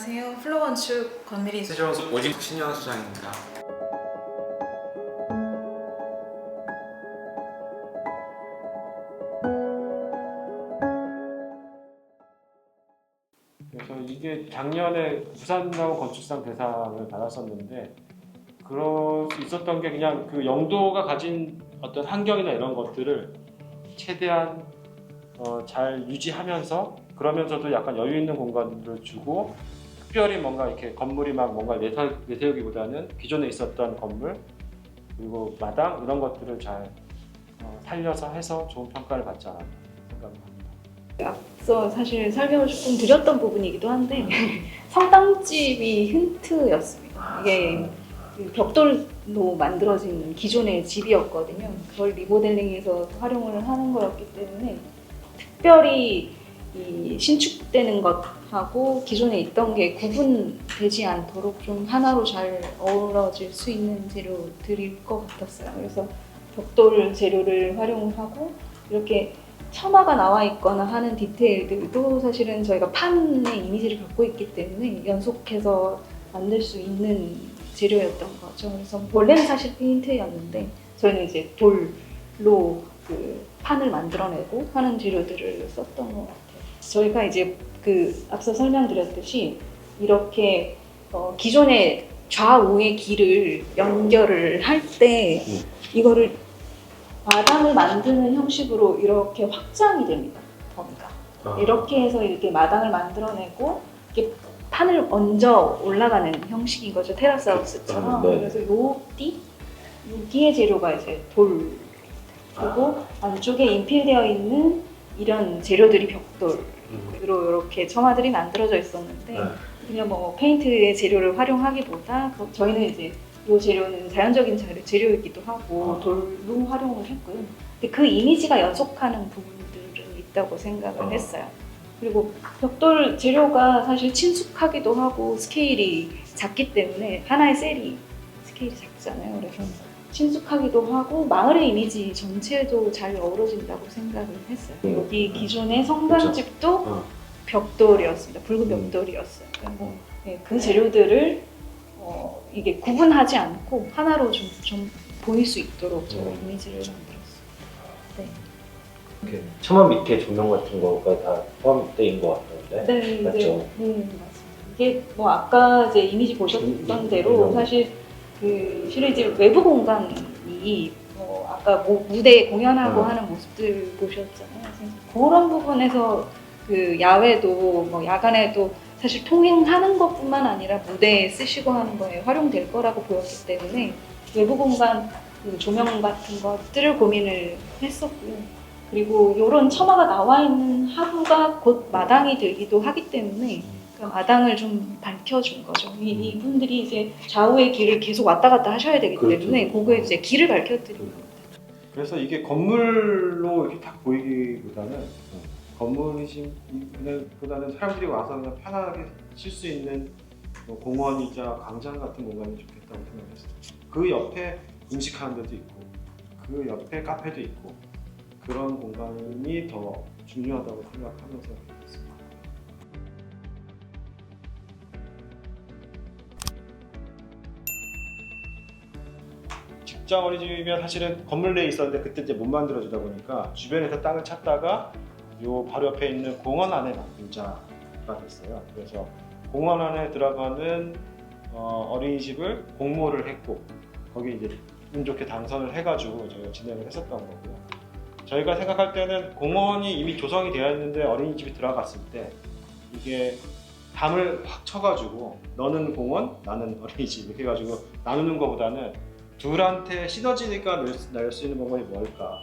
안녕하세요. 플로건축 권미리 세종 오징 신현 소장입니다. 그래서 이게 작년에 부산나무 건축상 대상을 받았었는데 그럴 수 있었던 게 그냥 그 영도가 가진 어떤 환경이나 이런 것들을 최대한 잘 유지하면서 그러면서도 약간 여유 있는 공간들을 주고 특별히 뭔가 이렇게 건물이 막 뭔가 내세우기보다는 기존에 있었던 건물 그리고 마당 이런 것들을 잘 살려서 해서 좋은 평가를 받지 않았나 생각합니다. 앞서 사실 설명을 조금 드렸던 부분이기도 한데 성당집이 힌트였습니다. 이게 벽돌로 만들어진 기존의 집이었거든요. 그걸 리모델링해서 활용을 하는 거였기 때문에 특별히 이 신축되는 것하고 기존에 있던 게 구분되지 않도록 좀 하나로 잘 어우러질 수 있는 재료들일 것 같았어요. 그래서 벽돌 재료를 활용하고 이렇게 처마가 나와 있거나 하는 디테일들도 사실은 저희가 판의 이미지를 갖고 있기 때문에 연속해서 만들 수 있는 재료였던 거죠. 그래서 원래는 사실 페인트였는데 저희는 이제 돌로 그 판을 만들어내고 하는 재료들을 썼던 것 같아요. 저희가 이제 그 앞서 설명드렸듯이 이렇게 기존의 좌우의 길을 연결을 할 때 이거를 마당을 만드는 형식으로 이렇게 확장이 됩니다. 범위가. 이렇게 해서 이렇게 마당을 만들어내고 이렇게 판을 얹어 올라가는 형식인 거죠. 테라스 하우스처럼. 네. 그래서 여기에 재료가 이제 돌. 그리고 안쪽에 인필되어 있는 이런 재료들이 벽돌로 이렇게 처마들이 만들어져 있었는데 그냥 뭐 페인트의 재료를 활용하기보다 저희는 이제 이 재료는 자연적인 재료이기도 하고 돌로 활용을 했고요. 근데 그 이미지가 연속하는 부분들은 있다고 생각을 했어요. 그리고 벽돌 재료가 사실 친숙하기도 하고 스케일이 작기 때문에 하나의 셀이 스케일이 작잖아요. 그래서 친숙하기도 하고 마을의 이미지 전체도 잘 어우러진다고 생각을 했어요. 여기 기존의 성당집도 벽돌이었습니다. 붉은 벽돌이었어요. 그리고 그 재료들을 이게 구분하지 않고 하나로 좀 보일 수 있도록 저희 이미지를 만들었어요. 네. 이렇게 처마 밑에 조명 같은 거가 다 포함되어 것 같던데. 네, 맞죠? 네, 맞습니다. 이게 뭐 아까 이제 이미지 보셨던 대로 사실 그 실은 이제 외부 공간이 아까 무대에 공연하고 하는 모습들 보셨잖아요. 그래서 그런 부분에서 그 야외도 뭐 야간에도 사실 통행하는 것뿐만 아니라 무대에 쓰시고 하는 거에 활용될 거라고 보였기 때문에 외부 공간 그 조명 같은 것들을 고민을 했었고요. 그리고 이런 처마가 나와 있는 하부가 곧 마당이 되기도 하기 때문에 그 마당을 좀 밝혀준 거죠. 이분들이 이제 좌우의 길을 계속 왔다 갔다 하셔야 되기 때문에 그거에 이제 길을 밝혀드리는 겁니다. 그래서 이게 건물로 이렇게 딱 보이기보다는 건물이보다는 사람들이 와서 그냥 편하게 쉴 수 있는 뭐 공원이자 광장 같은 공간이 좋겠다고 생각했어요. 그 옆에 음식하는 데도 있고 그 옆에 카페도 있고 그런 공간이 더 중요하다고 생각하면서 했습니다. 직장 어린이집이면 사실은 건물 내에 있었는데 그때 이제 못 만들어주다 보니까 주변에서 땅을 찾다가 요 바로 옆에 있는 공원 안에 만들자가 됐어요. 그래서 공원 안에 들어가는 어린이집을 공모를 했고 거기 이제 운 좋게 당선을 해가지고 저희가 진행을 했었던 거고요. 저희가 생각할 때는 공원이 이미 조성이 되어 있는데 어린이집이 들어갔을 때 이게 담을 확 쳐가지고 너는 공원, 나는 어린이집 이렇게 해가지고 나누는 것보다는 둘한테 시너지가 날 수 있는 방법이 뭘까?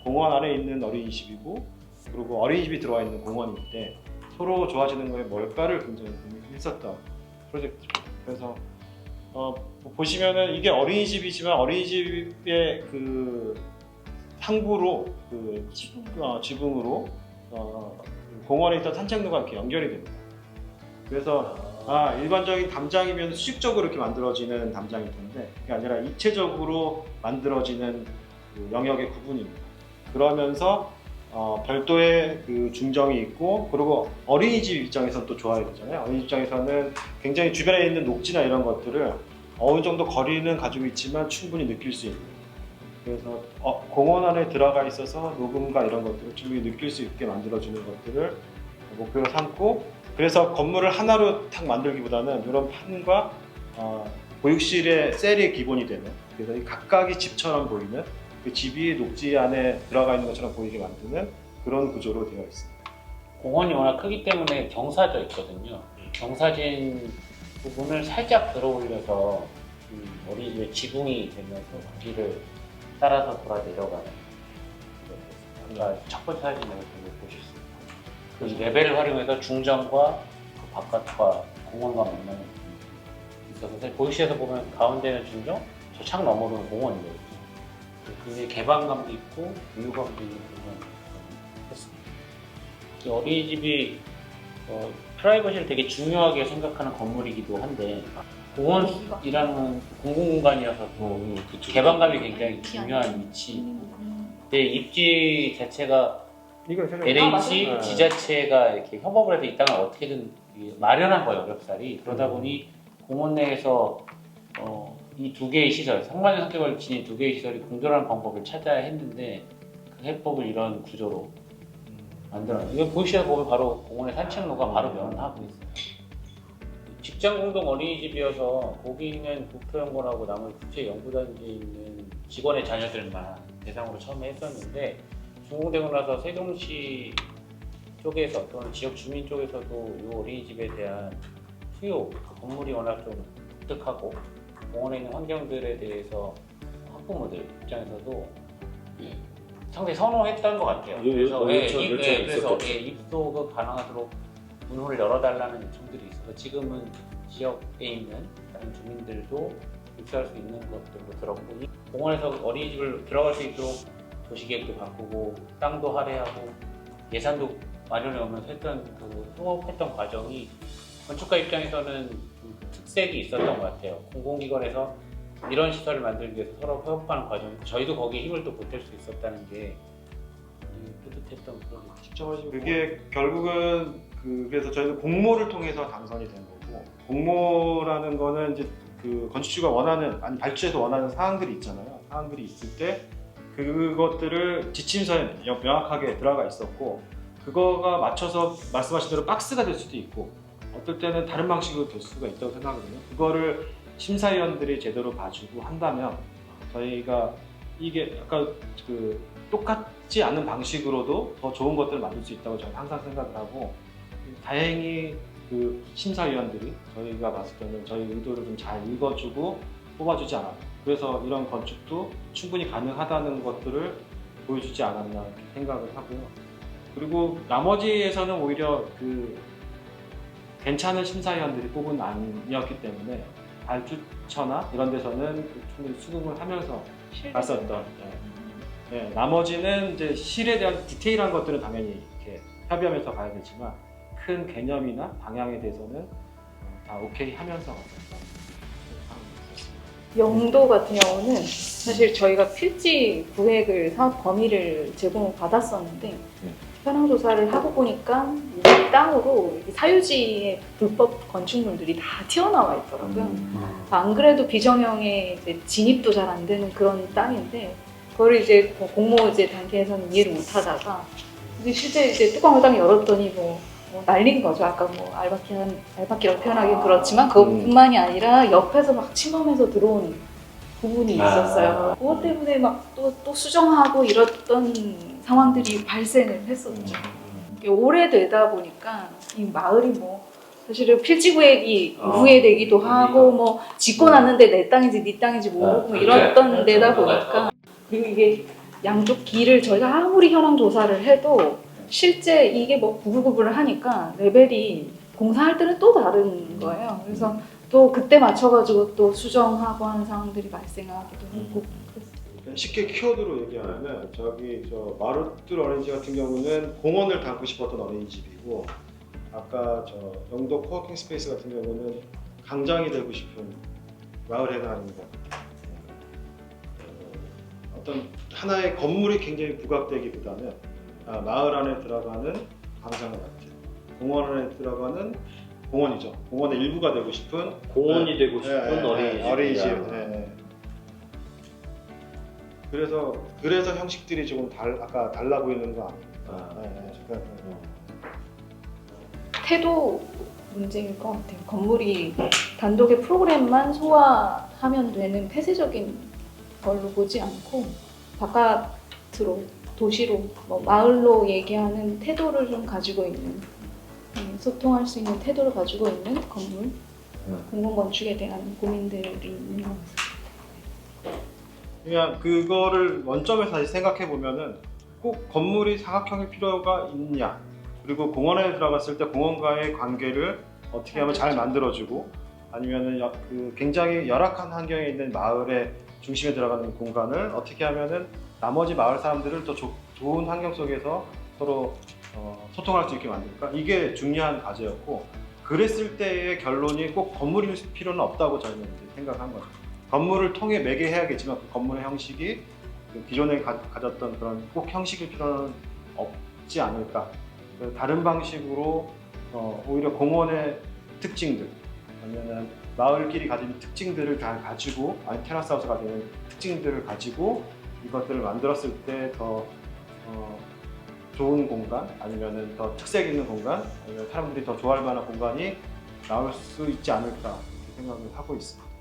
공원 안에 있는 어린이집이고 그리고 어린이집이 들어와 있는 공원인데 서로 좋아지는 거에 뭘까를 굉장히 고민했었던 프로젝트죠. 그래서 보시면은 이게 어린이집이지만 어린이집의 그 상부로 그 지붕으로 공원에 있던 산책로가 이렇게 연결이 됩니다. 그래서 일반적인 담장이면 수직적으로 이렇게 만들어지는 담장일 텐데 그게 아니라 입체적으로 만들어지는 그 영역의 구분입니다. 그러면서 별도의 그 중정이 있고, 그리고 어린이집 입장에서는 또 좋아야 되잖아요. 어린이집 입장에서는 굉장히 주변에 있는 녹지나 이런 것들을 어느 정도 거리는 가지고 있지만 충분히 느낄 수 있는, 그래서 공원 안에 들어가 있어서 녹음과 이런 것들을 충분히 느낄 수 있게 만들어주는 것들을 목표로 삼고, 그래서 건물을 하나로 탁 만들기보다는 이런 판과 보육실의 셀이 기본이 되는, 그래서 이 각각이 집처럼 보이는, 그 집이 녹지 안에 들어가 있는 것처럼 보이게 만드는 그런 구조로 되어 있습니다. 공원이 워낙 크기 때문에 경사져 있거든요. 경사진 부분을 살짝 들어 올려서 어린이집의 지붕이 되면서 거기를 따라서 돌아 내려가는. 아까 첫 번째 사진을 보실 수 있어요. 그 레벨을 활용해서 중정과 그 바깥과 공원과 만나는 부분이 있어서 보이시에서 보면 가운데는 중정, 저 창 너머로는 공원이거든요. 굉장히 개방감도 있고 유유감도 있는 부분을 했습니다. 이 어린이집이 프라이버시를 되게 중요하게 생각하는 건물이기도 한데, 공원이라는 공공공간이어서 또 개방감이 굉장히 중요한 위치. 근데 입지 자체가 LH 맞아요. 지자체가 이렇게 협업을 해서 이 땅을 어떻게든 마련한 거예요, 어렵사리. 그러다 보니 공원 내에서 이 두 개의 시설, 상반된 성격을 지닌 두 개의 시설이 공존하는 방법을 찾아야 했는데, 그 해법을 이런 구조로 만들어요. 이거 보시다 보면 바로 공원의 산책로가 바로 면하고 있어요. 직장 공동 어린이집이어서 거기 있는 국토연구원하고 나머지 국제연구단지에 있는 직원의 자녀들만 대상으로 처음에 했었는데, 준공되고 나서 세종시 쪽에서 또는 지역 주민 쪽에서도 이 어린이집에 대한 수요, 건물이 워낙 좀 독특하고 공원에 있는 환경들에 대해서 학부모들 입장에서도 상당히 선호했던 것 같아요. 그래서 입소가 가능하도록 문호를 열어달라는 요청들이 있어서 지금은 지역에 있는 다른 주민들도 입소할 수 있는 것들로 들었고, 공원에서 어린이집을 들어갈 수 있도록 도시계획도 바꾸고 땅도 할애하고 예산도 마련해 오면서 했던 그 협업했던 과정이 건축가 입장에서는 좀 특색이 있었던 것 같아요. 공공기관에서 이런 시설을 만들기 위해서 서로 협업하는 과정이, 저희도 거기에 힘을 또 보탤 수 있었다는 게 뿌듯했던 그런 거죠. 그게 결국은 그래서 저희는 공모를 통해서 당선이 된 거고, 공모라는 거는 이제 그 건축주가 원하는, 아니 발주에서 원하는 사항들이 있잖아요. 사항들이 있을 때 그것들을 지침서에 명확하게 들어가 있었고, 그거가 맞춰서 말씀하신 대로 박스가 될 수도 있고 어떨 때는 다른 방식으로 될 수가 있다고 생각하거든요. 그거를 심사위원들이 제대로 봐주고 한다면 저희가 이게 약간 그 똑같지 않은 방식으로도 더 좋은 것들을 만들 수 있다고 저는 항상 생각을 하고, 다행히 그 심사위원들이 저희가 봤을 때는 저희 의도를 좀 잘 읽어주고 뽑아주지 않았나, 그래서 이런 건축도 충분히 가능하다는 것들을 보여주지 않았나 이렇게 생각을 하고요. 그리고 나머지에서는 오히려 그 괜찮은 심사위원들이 뽑은 아니었기 때문에 발주처나 이런 데서는 충분히 수긍을 하면서 갔었던. 나머지는 이제 실에 대한 디테일한 것들은 당연히 이렇게 협의하면서 가야 되지만 큰 개념이나 방향에 대해서는 다 오케이 하면서 갔었던. 영도 같은 경우는 사실 저희가 필지 구획을 사업 범위를 제공받았었는데 현황 조사를 하고 보니까 이 땅으로 사유지의 불법 건축물들이 다 튀어나와 있더라고요. 안 그래도 비정형의 이제 진입도 잘 안 되는 그런 땅인데, 그걸 이제 공모 이제 단계에서는 이해를 못하다가 이제 실제 이제 뚜껑을 딱 열었더니 뭐 날린 거죠. 아까 뭐 알바끼라고 표현하기는 그렇지만 그것뿐만이 아니라 옆에서 막 침범해서 들어온 부분이 있었어요. 그것 때문에 막 또 수정하고 이랬던 상황들이 발생을 했었죠. 오래되다 보니까 이 마을이 뭐 사실은 필지구획이 후회되기도 하고 뭐 짓고 났는데 내 땅인지 네 땅인지 모르고 뭐 이랬던 데다 보니까, 그리고 이게 양쪽 길을 저희가 아무리 현황 조사를 해도 실제 이게 뭐 구불구불을 하니까 레벨이 공사할 때는 또 다른 거예요. 그래서 또 그때 맞춰가지고 또 수정하고 하는 상황들이 발생하기도 하고. 쉽게 키워드로 얘기하면 저 마루뜰 어린이집 같은 경우는 공원을 담고 싶었던 어린이집이고, 아까 저 영도 코워킹 스페이스 같은 경우는 강장이 되고 싶은 마을 해당입니다. 어떤 하나의 건물이 굉장히 부각되기보다는 마을 안에 들어가는 광장을 같은 공원 안에 들어가는 공원이죠. 공원의 일부가 되고 싶은 공원이 되고 싶은 어린이집. 어린이집. 그래서 형식들이 조금 아까 달라 보이는 거 아니에요? 태도 문제일 것 같아요. 건물이 단독의 프로그램만 소화하면 되는 폐쇄적인 걸로 보지 않고 바깥으로 도시로 뭐 마을로 얘기하는 태도를 좀 가지고 있는 소통할 수 있는 태도를 가지고 있는 건물 공공 건축에 대한 고민들이 있는 것 같습니다. 그냥 그거를 원점에서 다시 생각해 보면은 꼭 건물이 사각형일 필요가 있냐, 그리고 공원에 들어갔을 때 공원과의 관계를 어떻게 하면 잘 만들어주고, 아니면은 그 굉장히 열악한 환경에 있는 마을의 중심에 들어가는 공간을 어떻게 하면은 나머지 마을 사람들을 더 좋은 환경 속에서 서로 소통할 수 있게 만들까, 이게 중요한 과제였고, 그랬을 때의 결론이 꼭 건물일 필요는 없다고 저희는 이제 생각한 거죠. 건물을 통해 매개해야겠지만 그 건물의 형식이 그 기존에 가졌던 그런 꼭 형식일 필요는 없지 않을까. 다른 방식으로 오히려 공원의 특징들, 아니면 마을끼리 가진 특징들을 다 가지고, 아니 테라스하우스가 되는 특징들을 가지고 이것들을 만들었을 때 더 좋은 공간, 아니면은 더 특색 있는 공간, 아니면 사람들이 더 좋아할 만한 공간이 나올 수 있지 않을까, 이렇게 생각을 하고 있습니다.